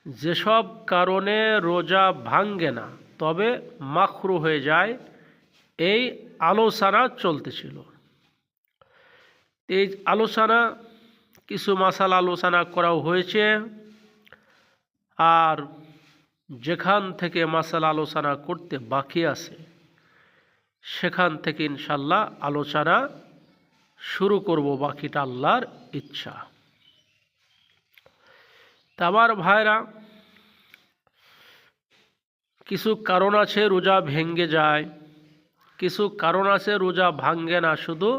যেসব কারণে রোজা ভাঙ্গে না তবে মাকরু হয়ে যায়, এই আলোচনা চলতেছিল। এই আলোচনা কিছু মাসালা আলোচনা করা হয়েছে, আর যেখান থেকে মাসালা আলোচনা করতে বাকি আছে সেখান থেকে ইনশাল্লাহ আলোচনা শুরু করব, বাকিটা আল্লাহর ইচ্ছা। তা আমার ভাইরা, কিছু কারণ আছে রোজা ভেঙ্গে যায়, কিছু কারণ আছে রোজা ভাঙ্গে না, শুধু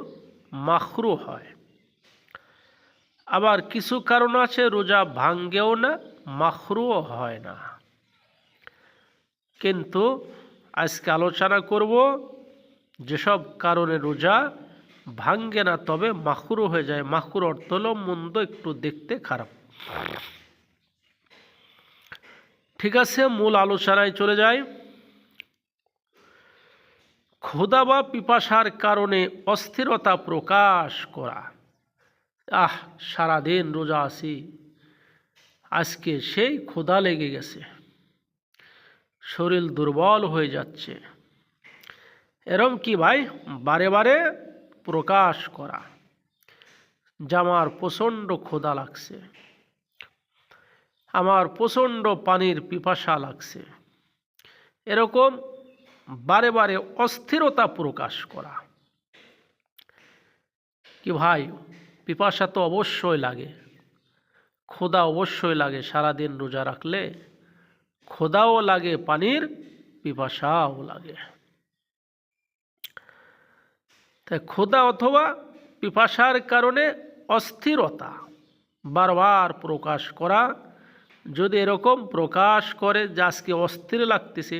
মাকরু হয়। আবার কিছু কারণ আছে রোজা ভাঙ্গেও না, মাকরুও হয় না। কিন্তু আজকে আলোচনা করব যেসব কারণে রোজা ভাঙ্গে না তবে মাকরু হয়ে যায়। মাকরু অর্থ হলো মন্দ, একটু দেখতে খারাপ। ঠিক আছে, মূল আলোচনায় চলে যায়। ক্ষুধা বা পিপাসার কারণে অস্থিরতা প্রকাশ করা। সারাদিন রোজা আছি, আজকে সেই ক্ষুধা লেগে গেছে, শরীর দুর্বল হয়ে যাচ্ছে, এরম কি ভাই বারে বারে প্রকাশ করা যে আমার প্রচণ্ড ক্ষুধা লাগছে, আমার প্রচণ্ড পানির পিপাসা লাগছে, এরকম বারে বারে অস্থিরতা প্রকাশ করা। কি ভাই, পিপাসা তো অবশ্যই লাগে, ক্ষুধা অবশ্যই লাগে। সারাদিন রোজা রাখলে ক্ষুধাও লাগে, পানির পিপাসাও লাগে। তাই ক্ষুধা অথবা পিপাসার কারণে অস্থিরতা বারবার প্রকাশ করা। যদি এরকম প্রকাশ করে যে আজকে অস্থির লাগতেছে,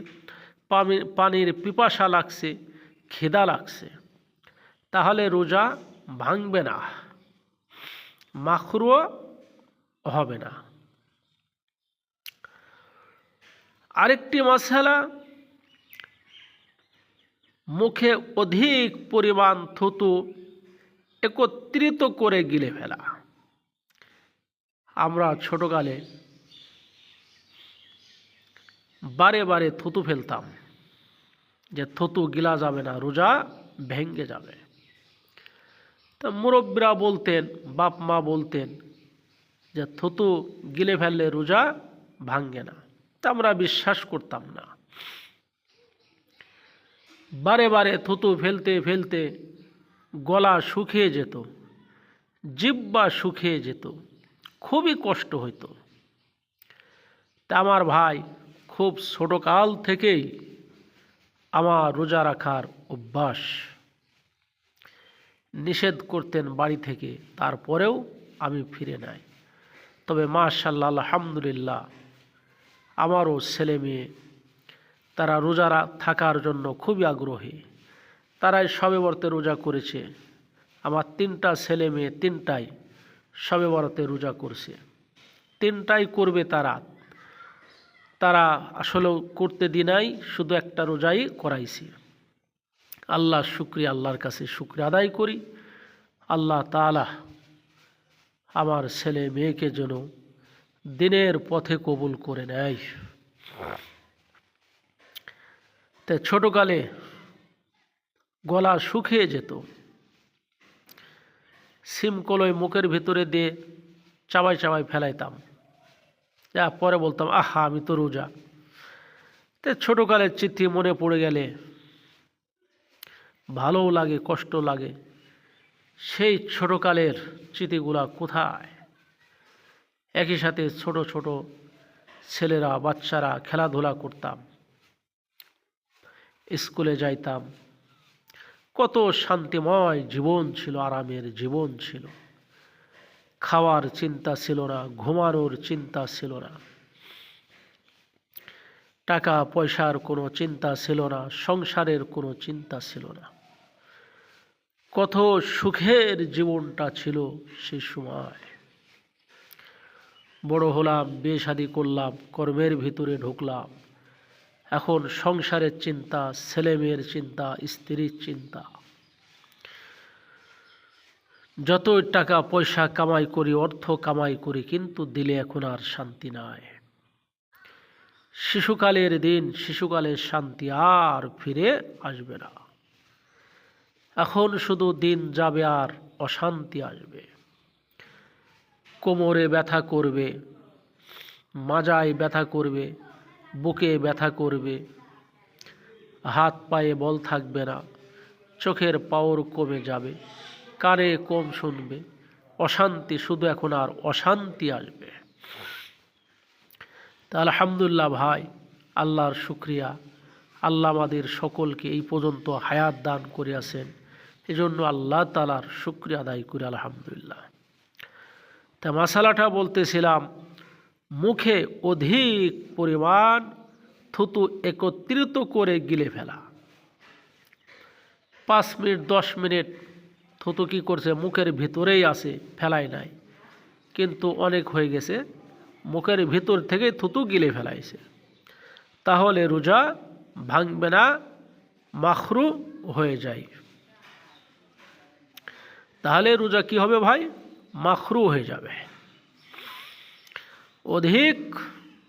পানির পিপাসা লাগছে, খিদা লাগছে, তাহলে রোজা ভাঙবে না, মাকরুও হবে না। আরেকটি মাসালা, মুখে অধিক পরিমাণ থুতু একত্রিত করে গিলে ফেলা। আমরা ছোটকালে বারে বারে থুতু ফেলতাম, যে থুতু গিলা যাবে না, রোজা ভেঙ্গে যাবে। তা মুরব্বীরা বলতেন, বাপ মা বলতেন যে থুতু গিলে ফেললে রোজা ভাঙ্গে না। তা আমরা বিশ্বাস করতাম না। বারে বারে থুতু ফেলতে ফেলতে গলা শুকিয়ে যেত, জিহ্বা শুকিয়ে যেত, খুবই কষ্ট হইতো। তা আমার ভাই খুব ছোটকাল থেকেই আমার রোজা রাখার অভ্যাস। নিষেধ করতেন বাড়ি থেকে, তারপরেও আমি ফিরে নাই। তবে মাশাআল্লাহ, আলহামদুলিল্লাহ, আমারও ছেলে মেয়ে তারা রোজা থাকার জন্য খুবই আগ্রহী। তারাই শবে বরাতে রোজা করেছে। আমার 3টা ছেলে মেয়ে 3টাই শবে বরাতে রোজা করছে, 3টাই করবে। তারা আসলেও করতে দি নাই, শুধু একটা রোজাই করাইছি। আল্লাহ শুকরিয়া, আল্লাহর কাছে শুকরিয়া আদায় করি। আল্লাহ তাআলা আমার ছেলে মেয়েকে যেন দিনের পথে কবুল করে নেয়। তাই ছোটকালে গলা শুকিয়ে যেত, সিমকলই মুখের ভিতরে দিয়ে চাবাই চাবাই ফেলাইতাম। পরে বলতাম আমি তো রোজা। তাই ছোটকালের স্মৃতি মনে পড়ে গেলে ভালোও লাগে, কষ্ট লাগে। সেই ছোটকালের স্মৃতিগুলা কোথায়? একই সাথে ছোট ছোট ছেলেরা, বাচ্চারা খেলাধুলা করতাম, স্কুলে যাইতাম। কত শান্তিময় জীবন ছিল, আরামের জীবন ছিল। খাওয়ার চিন্তা ছিল না, ঘুমানোর চিন্তা ছিল না, টাকা পয়সার কোনো চিন্তা ছিল না, সংসারের কোনো চিন্তা ছিল না। কত সুখের জীবনটা ছিল সেই সময়। বড় হলাম, বিয়ে শাদী করলাম, কর্মের ভিতরে ঢুকলাম, এখন সংসারের চিন্তা, ছেলে মেয়ের চিন্তা, স্ত্রীর চিন্তা। যতই টাকা পয়সা কামাই করি, অর্থ কামাই করি, কিন্তু দিলে এখন আর শান্তি নাই। শিশুকালের দিন, শিশুকালের শান্তি আর ফিরে আসবে না। এখন শুধু দিন যাবে আর অশান্তি আসবে। কোমরে ব্যথা করবে, মাজায় ব্যথা করবে, বুকে ব্যথা করবে, হাত পায়ে বল থাকবে না, চোখের পাওয়ার কমে যাবে, কানে কম শুনবে, অশান্তি, শুধু এখন আর অশান্তি আসবে। তা আলহামদুলিল্লাহ ভাই, আল্লাহর শুকরিয়া, আল্লাহ আমাদের সকলকে এই পর্যন্ত হায়াত দান করিয়াছেন, এজন্য আল্লাহ তাআলার শুকরিয়া আদায় করি আলহামদুলিল্লাহ। তা মাসালাটা বলতেছিলাম, মুখে অধিক পরিমাণ থুতু একত্রিত করে গিলে ফেলা। 5 মিনিট 10 মিনিট থুতু কী করছে, মুখের ভিতরেই আছে, ফেলাই নাই, কিন্তু অনেক হয়ে গেছে, মুখের ভিতর থেকে থুতু গিলে ফেলাইছে, তাহলে রোজা ভাঙবে না, মাখরু হয়ে যায়। তাহলে রোজা কি হবে ভাই? মাখরু হয়ে যাবে।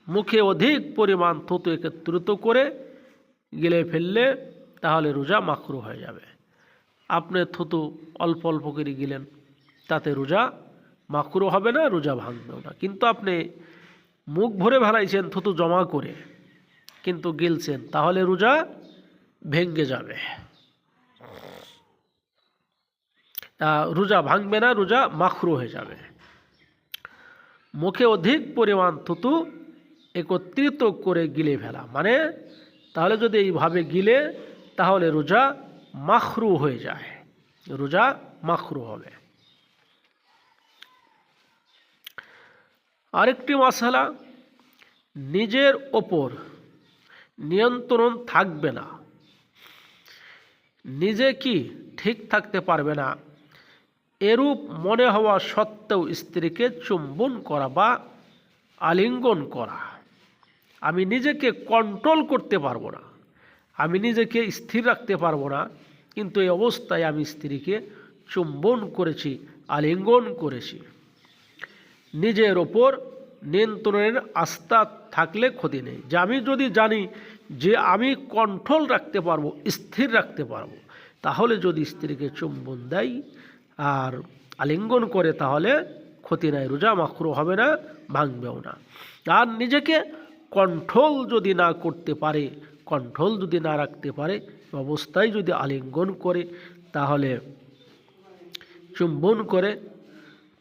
মুখে অধিক পরিমাণ থুতু একত্রিত করে গিলে ফেললে তাহলে রোজা মাখরু হয়ে যাবে। আপনি থুতু অল্প অল্প করে গিলেন, তাতে রোজা মাখরু হবে না, রোজা ভাঙবেও না। কিন্তু আপনি মুখ ভরে ফেলাইছেন থুতু জমা করে, কিন্তু গিলছেন, তাহলে রোজা ভেঙে যাবে, রোজা ভাঙবে না, রোজা মাখরু হয়ে যাবে। মুখে অধিক পরিমাণ থুতু একত্রিত করে গিলে ফেলা মানে, তাহলে যদি এইভাবে গিলে তাহলে রোজা মাখরু হয়ে যায়, রোজা মাখরু হবে। আরেকটি মাসালা, নিজের ওপর নিয়ন্ত্রণ থাকবে না, নিজে কি ঠিক থাকতে পারবে না, এরূপ মনে হওয়া সত্ত্বেও স্ত্রীকে চুম্বন করা বা আলিঙ্গন করা। আমি নিজেকে কন্ট্রোল করতে পারবো না, আমি নিজেকে স্থির রাখতে পারবো না, কিন্তু এই অবস্থায় আমি স্ত্রীকে চুম্বন করেছি, আলিঙ্গন করেছি। নিজের ওপর নিয়ন্ত্রণের আস্থা থাকলে ক্ষতি নেই। যে আমি যদি জানি যে আমি কন্ট্রোল রাখতে পারবো, স্থির রাখতে পারবো, তাহলে যদি স্ত্রীকে চুম্বন দেয় আর আলিঙ্গন করে তাহলে ক্ষতি নাই, রোজা মাখরু হবে না, ভাঙবেও না। আর নিজেকে কন্ট্রোল যদি না করতে পারে, কন্ট্রোল যদি না রাখতে পারে, অবস্থায় যদি আলিঙ্গন করে, তাহলে চুম্বন করে,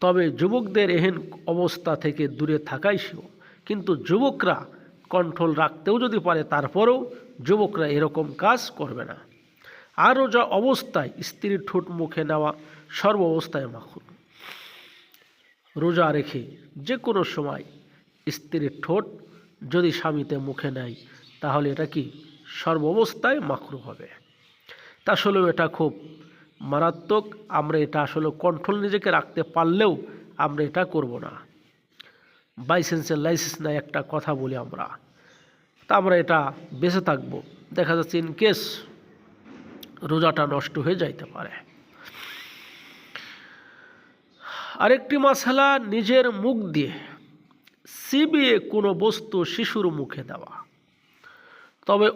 তবে যুবকদের এহেন অবস্থা থেকে দূরে থাকাই শ্রেয়। কিন্তু যুবকরা কন্ট্রোল রাখতেও যদি পারে, তারপরেও যুবকরা এরকম কাজ করবে না। আর রোজা অবস্থায় স্ত্রীর ঠোঁট মুখে নেওয়া সর্ব অবস্থায় মাখরু। রোজা রেখে যে কোনো সময় স্ত্রীর ঠোঁট যদি স্বামীতে মুখে নেয়, তাহলে এটা কি সর্ব অবস্থায় মাখরু হবে। তা আসলেও এটা খুব মারাত্মক। আমরা এটা আসলে কন্ট্রোল নিজেকে রাখতে পারলেও আমরা এটা করব না। বাইসেন্সের লাইসেন্স নাই একটা কথা বলি আমরা, তা আমরা এটা বেঁচে থাকবো। দেখা যাচ্ছে ইনকেস রোজাটা নষ্ট হয়ে যাইতে পারে। আরেকটি মাসালা, নিজের মুখ দিয়ে চিবিয়ে কোনো বস্তু শিশুর মুখে দেওয়া, তবে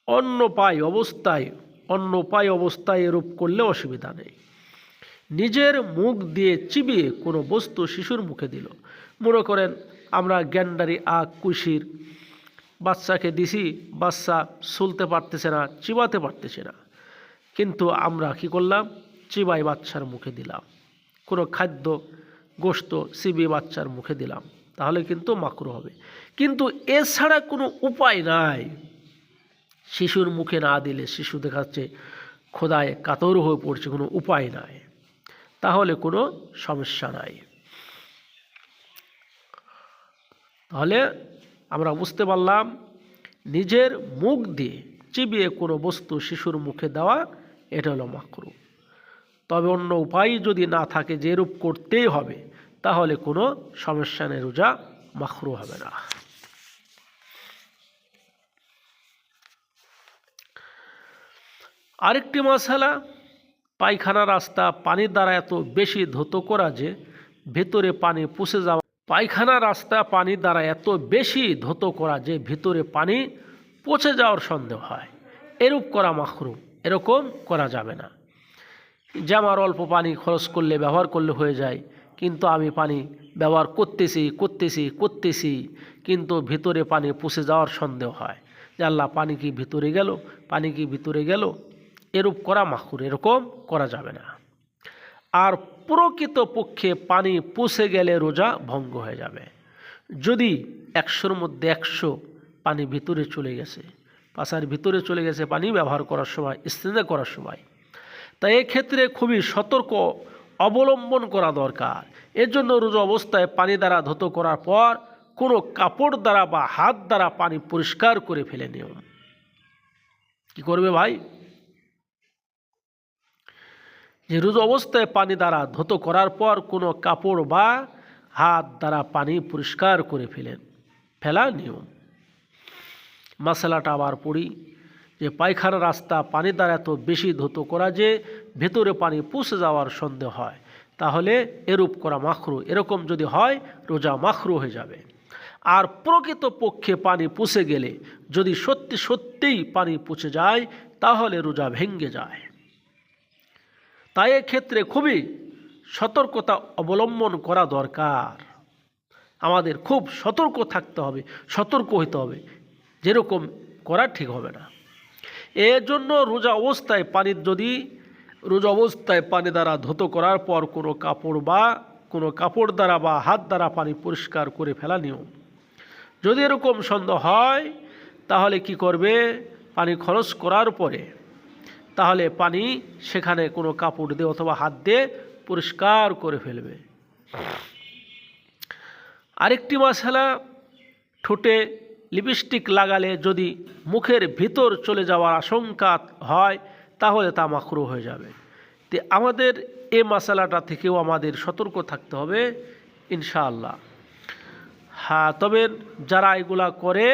অন্য পায় অবস্থায় এরূপ করলে অসুবিধা নেই। নিজের মুখ দিয়ে চিবিয়ে কোনো বস্তু শিশুর মুখে দিল, মনে করেন আমরা গ্যান্ডারি কুশির বাচ্চাকে দিছি, বাচ্চা চলতে পারতেছে না, চিবাতে পারতেছে না, কিন্তু আমরা কি করলাম, চিবাই বাচ্চার মুখে দিলাম, কোনো খাদ্য গোশত চিবিয়ে বাচ্চার মুখে দিলাম, তাহলে কিন্তু মাকরু হবে। কিন্তু এছাড়া কোনো উপায় নাই, শিশুর মুখে না দিলে শিশু দেখাচ্ছে খোদায় কাতর হয়ে পড়ছে, কোনো উপায় নাই, তাহলে কোনো সমস্যা নাই। তাহলে আমরা বুঝতে পারলাম, নিজের মুখ দিয়ে চিবিয়ে কোনো বস্তু শিশুর মুখে দেওয়া এটা হলো মাকরু। তবে অন্য উপায় যদি না থাকে, যে রূপ করতেই হবে, তাহলে কোনো সমস্যা নেই, রোজা মাকরু হবে না। আরেকটি মাসালা, পায়খানা রাস্তা পানির দ্বারা এত বেশি ধৌত করা যে ভেতরে পানি পচে যাওয়া পায়খানা রাস্তা পানির দ্বারা এত বেশি ধৌত করা যে ভিতরে পানি পচে যাওয়ার সন্দেহ হয়, এরূপ করা মাকরু, এরকম করা যাবে না। যে আমার অল্প পানি খরচ করলে ব্যবহার করলে হয়ে যায়, কিন্তু আমি পানি ব্যবহার করতেছি কিন্তু ভিতরে পানি পচে যাওয়ার সন্দেহ হয় যে আল্লাহ পানি কি ভিতরে গেল, এরূপ করা মাকরু, এরকম করা যাবে না। আর প্রকৃত পক্ষে পানি পচে গেলে রোজা ভঙ্গ হয়ে যাবে। যদি 100-র মধ্যে 100 পানি ভিতরে চলে গেছে, পাশার ভিতরে চলে গেছে পানি ব্যবহার করার সময়, ইস্তেঞ্জা করার সময়, তাই এক্ষেত্রে খুবই সতর্ক অবলম্বন করা দরকার। এর জন্য রোজা অবস্থায় পানি দ্বারা ধৌত করার পর কোনো কাপড় দ্বারা বা হাত দ্বারা পানি পরিষ্কার করে ফেলে নিয়ম। কি করবে ভাই? যে রোজা অবস্থায় পানি দ্বারা ধৌত করার পর কোনো কাপড় বা হাত দ্বারা পানি পরিষ্কার করে ফেলা নিয়ম। মশলাটা আবার পড়ি, যে পায়খানা রাস্তা পানি দ্বারা এত বেশি ধৌত করা যে ভেতরে পানি পচে যাওয়ার সন্দেহ হয়, তাহলে এরূপ করা মাকরু, এরকম যদি হয় রোজা মাকরু হয়ে যাবে। আর প্রকৃত পক্ষে পানি পচে গেলে, যদি সত্যিই পানি পচে যায়, তাহলে রোজা ভেঙে যায়। তাই এক্ষেত্রে খুবই সতর্কতা অবলম্বন করা দরকার। আমাদের খুব সতর্ক থাকতে হবে, সতর্ক হইতে হবে, যেরকম করা ঠিক হবে না। এর জন্য রোজা অবস্থায় পানি দ্বারা ধৌত করার পর কোনো কাপড় দ্বারা বা হাত দ্বারা পানি পরিষ্কার করে ফেলা নিয়ম। যদি এরকম সন্দেহ হয়, তাহলে কি করবে? পানি খরচ করার পরে তাহলে পানি সেখানে কোনো কাপড় দিয়ে অথবা হাত দিয়ে পরিষ্কার করে ফেলবে। আরেকটি মাসআলা, ঠোঁটে লিপস্টিক লাগালে যদি মুখের ভিতর চলে যাওয়ার আশঙ্কা হয়, তাহলে তা মাকরু হয়ে যাবে। তো আমাদের এই মাসআলাটা থেকেও আমাদের সতর্ক থাকতে হবে ইনশাআল্লাহ। হ্যাঁ, তবে যারা এগুলা করে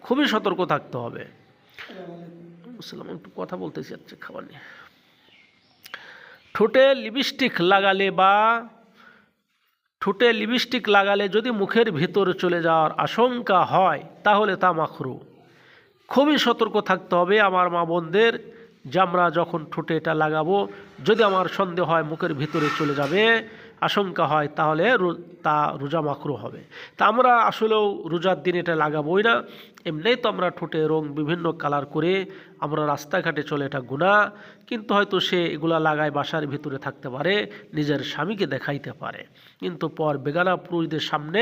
খুবই সতর্ক থাকতে হবে। একটু কথা বলতেছি, আচ্ছা খাবার নিয়ে। ঠোঁটে লিপস্টিক লাগালে যদি মুখের ভিতর চলে যাওয়ার আশঙ্কা হয়, তাহলে তা মাকরু। খুবই সতর্ক থাকতে হবে আমার মা বোনদের, যে আমরা যখন ঠোঁটে এটা লাগাবো, যদি আমার সন্দেহ হয় মুখের ভিতরে চলে যাবে, আশঙ্কা হয়, তাহলে তা রোজা মাকরু হবে। তা আমরা আসলেও রোজার দিন এটা লাগাবোই না। এমনিই তো আমরা ঠোঁটে রং বিভিন্ন কালার করে আমরা রাস্তাঘাটে চলে, এটা গুনাহ। কিন্তু হয়তো সে এগুলা লাগায় বাসার ভিতরে থাকতে পারে, নিজের স্বামীকে দেখাইতে পারে, কিন্তু পর বেগানা পুরুষদের সামনে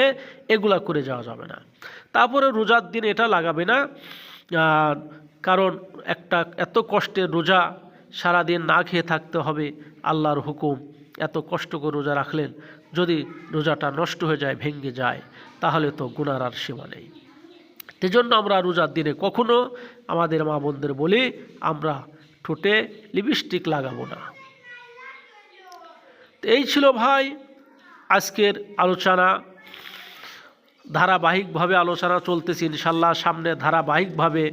এগুলা করে যাওয়া যাবে না। তারপরে রোজার দিন এটা লাগাবে না, কারণ এত কষ্টের রোজা, সারাদিন না খেয়ে থাকতে হবে, আল্লাহর হুকুম, এত কষ্ট করে রোজা রাখলেন, যদি রোজাটা নষ্ট হয়ে যায়, ভেঙে যায়, তাহলে তো গুনার আর সীমা নেই। সেজন্য আমরা রোজার দিনে কখনো আমাদের মা বোনদের বলি, আমরা ঠোঁটে লিপস্টিক লাগাবো না। তো এই ছিল ভাই আজকের আলোচনা। ধারাবাহিকভাবে আলোচনা চলতেছে ইনশাল্লাহ, সামনে ধারাবাহিকভাবে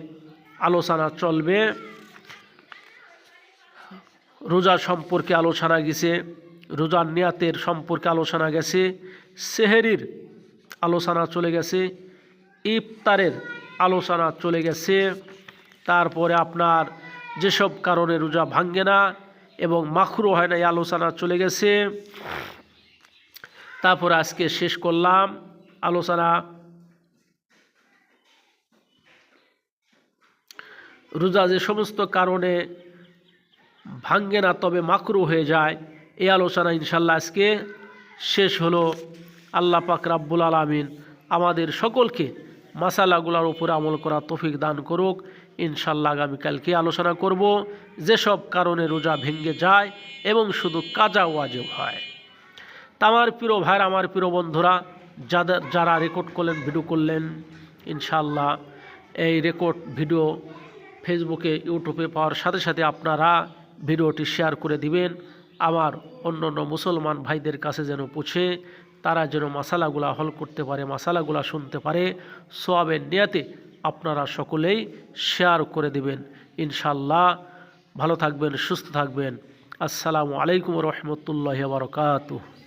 আলোচনা চলবে। রোজা সম্পর্কে আলোচনা গেছে, রোজার নিয়াতের সম্পর্কে আলোচনা গেছে, সেহরির আলোচনা চলে গেছে, ইফতারের আলোচনা চলে গেছে, তারপরে আপনার যেসব কারণে রোজা ভাঙ্গে না এবং মাকরু হয় না, এই আলোচনা চলে গেছে। তারপরে আজকে শেষ করলাম আলোচনা রোজা যে সমস্ত কারণে ভাঙ্গে না তবে মাকরু হয়ে যায়, এই আলোচনা ইনশাল্লাহ আজকে শেষ হলো। আল্লাহ পাক রাব্বুল আলামিন আমাদের সকলকে মাসালাগুলোর উপরে আমল করা তৌফিক দান করুক। ইনশাল্লাহ আগামীকালকে আলোচনা করব যেসব কারণে রোজা ভেঙে যায় এবং শুধু কাজা ওয়াজিব হয়। তা আমার প্রিয় ভাইরা, আমার প্রিয় বন্ধুরা, যারা রেকর্ড করলেন, ভিডিও করলেন, ইনশাল্লাহ এই রেকর্ড ভিডিও ফেসবুকে, ইউটিউবে পাওয়ার সাথে সাথে আপনারা ভিডিওটি শেয়ার করে দিবেন, আমার অন্য মুসলমান ভাইদের কাছে যেন পৌঁছে, তারা যেন মাসালাগুলা হল করতে পারে, মাসালাগুলা শুনতে পারে। সওয়াবের নিয়াতে আপনারা সকলেই শেয়ার করে দিবেন ইনশাল্লাহ। ভালো থাকবেন, সুস্থ থাকবেন। আসসালামু আলাইকুম ওয়া রাহমাতুল্লাহি ওয়া বারাকাতুহু।